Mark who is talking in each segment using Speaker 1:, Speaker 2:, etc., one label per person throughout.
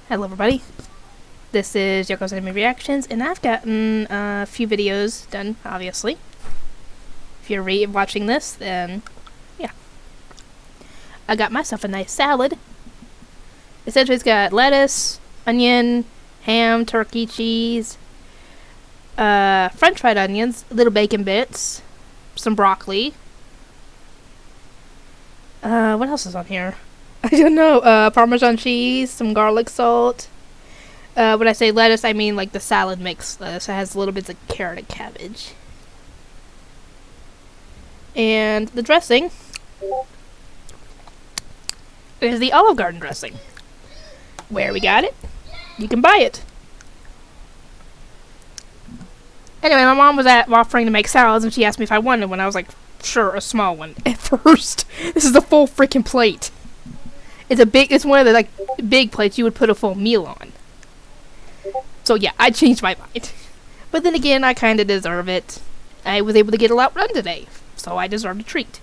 Speaker 1: Hello everybody, this is Yoko's Anime Reactions, and I've gotten a few videos done, obviously. If you're watching this, then, yeah. I got myself a nice salad. Essentially it's got lettuce, onion, ham, turkey, cheese, french fried onions, little bacon bits, some broccoli. What else is on here? I don't know, Parmesan cheese, some garlic salt. When I say lettuce, I mean like the salad mix lettuce. It has little bits of carrot and cabbage. And the dressing is the Olive Garden dressing. Where we got it, you can buy it. Anyway, my mom was offering to make salads, and she asked me if I wanted one. I was like, sure, a small one. At first, this is a full freaking plate. It's one of the like big plates you would put a full meal on. So yeah, I changed my mind. But then again, I kind of deserve it. I was able to get a lot done today, so I deserve a treat.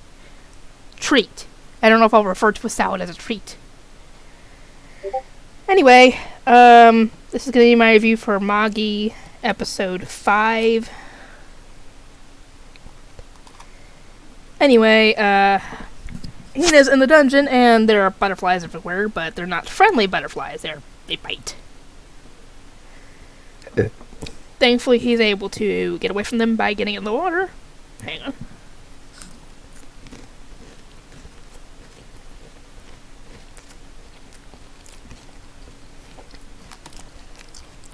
Speaker 1: Treat. I don't know if I'll refer to a salad as a treat. Anyway, this is going to be my review for Magi episode 5. Anyway, Hina's in the dungeon, and there are butterflies everywhere, but they're not friendly butterflies. They bite. Thankfully, he's able to get away from them by getting in the water. Hang on.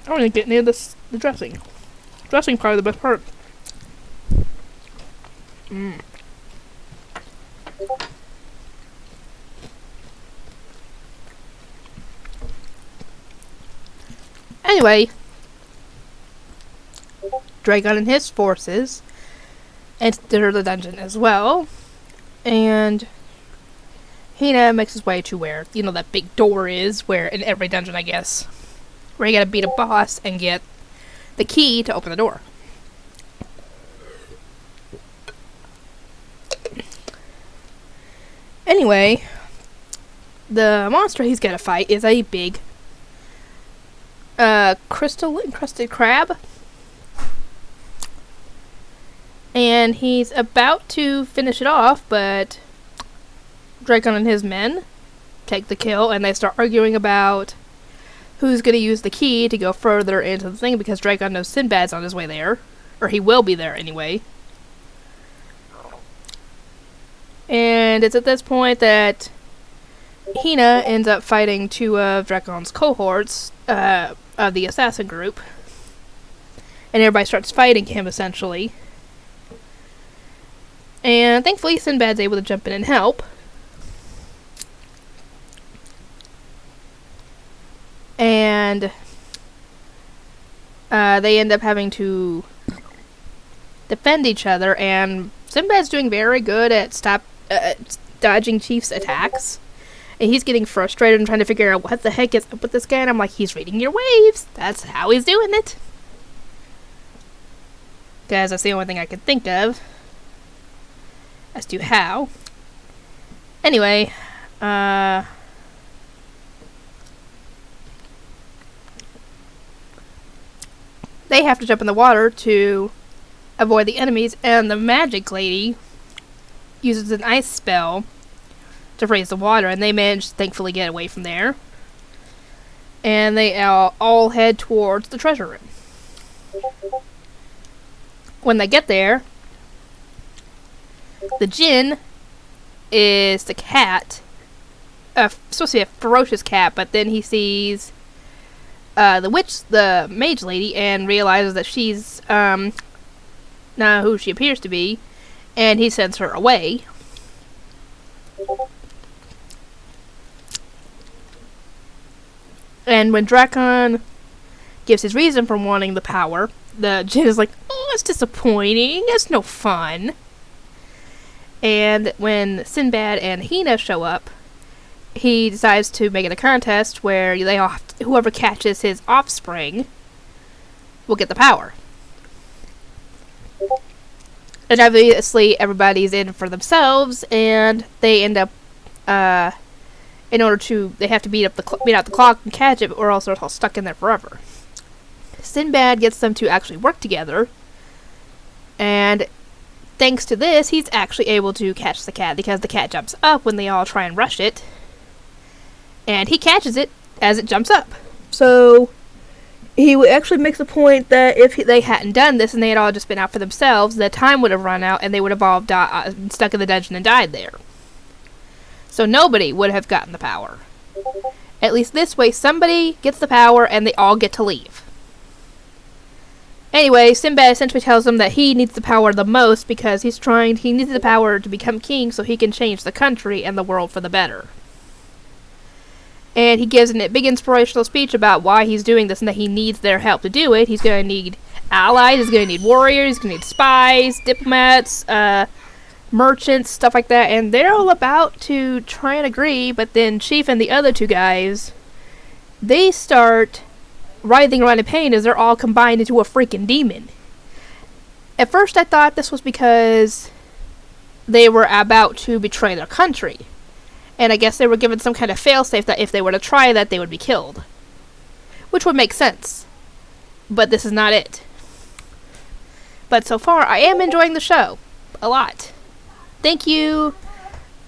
Speaker 1: I want to get near the dressing. Dressing probably the best part. Anyway, Dragon and his forces enter the dungeon as well, and Hina makes his way to where, you know, that big door is, where in every dungeon, I guess, where you gotta beat a boss and get the key to open the door. Anyway, the monster he's gotta fight is a big crystal encrusted crab. And he's about to finish it off, but Dragon and his men take the kill, and they start arguing about who's going to use the key to go further into the thing, because Dragon knows Sinbad's on his way there. Or he will be there anyway. And it's at this point that Hina ends up fighting two of Dragon's cohorts of the assassin group. And everybody starts fighting him, essentially. And thankfully, Sinbad's able to jump in and help. And they end up having to defend each other, and Sinbad's doing very good at dodging Chief's attacks. And he's getting frustrated and trying to figure out what the heck is up with this guy, and I'm like, he's reading your waves. That's how he's doing it. Guys, that's the only thing I could think of as to how. Anyway, they have to jump in the water to avoid the enemies, and the magic lady uses an ice spell to freeze the water, and they manage to thankfully get away from there. And they all head towards the treasure room. When they get there, the Djinn is the cat, supposed to be a ferocious cat, but then he sees the witch, the mage lady, and realizes that she's not who she appears to be, and he sends her away. And when Drakon gives his reason for wanting the power, the Djinn is like, oh, it's disappointing, it's no fun. And when Sinbad and Hina show up, he decides to make it a contest where whoever catches his offspring will get the power. And obviously everybody's in for themselves, and they end up in order to, they have to beat out the clock and catch it, or else they're all stuck in there forever. Sinbad gets them to actually work together, and thanks to this, he's actually able to catch the cat, because the cat jumps up when they all try and rush it, and he catches it as it jumps up. So he actually makes the point that if they hadn't done this and they had all just been out for themselves, the time would have run out and they would have all stuck in the dungeon and died there. So nobody would have gotten the power. At least this way, somebody gets the power and they all get to leave. Anyway, Sinbad essentially tells them that he needs the power the most because he needs the power to become king so he can change the country and the world for the better. And he gives a big inspirational speech about why he's doing this and that he needs their help to do it. He's going to need allies, he's going to need warriors, he's going to need spies, diplomats, merchants, stuff like that. And they're all about to try and agree, but then Chief and the other two guys, they start writhing around in pain as they're all combined into a freaking demon. At first I thought this was because they were about to betray their country. And I guess they were given some kind of failsafe that if they were to try that, they would be killed. Which would make sense. But this is not it. But so far, I am enjoying the show. A lot. Thank you.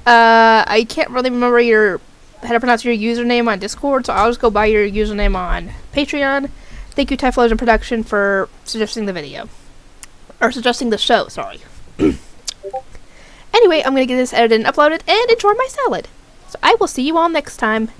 Speaker 1: I can't really remember how to pronounce your username on Discord, so I'll just go by your username on Patreon. Thank you, Typhlosion Production, for suggesting the video. Or suggesting the show, sorry. Anyway, I'm going to get this edited and uploaded and enjoy my salad. So I will see you all next time.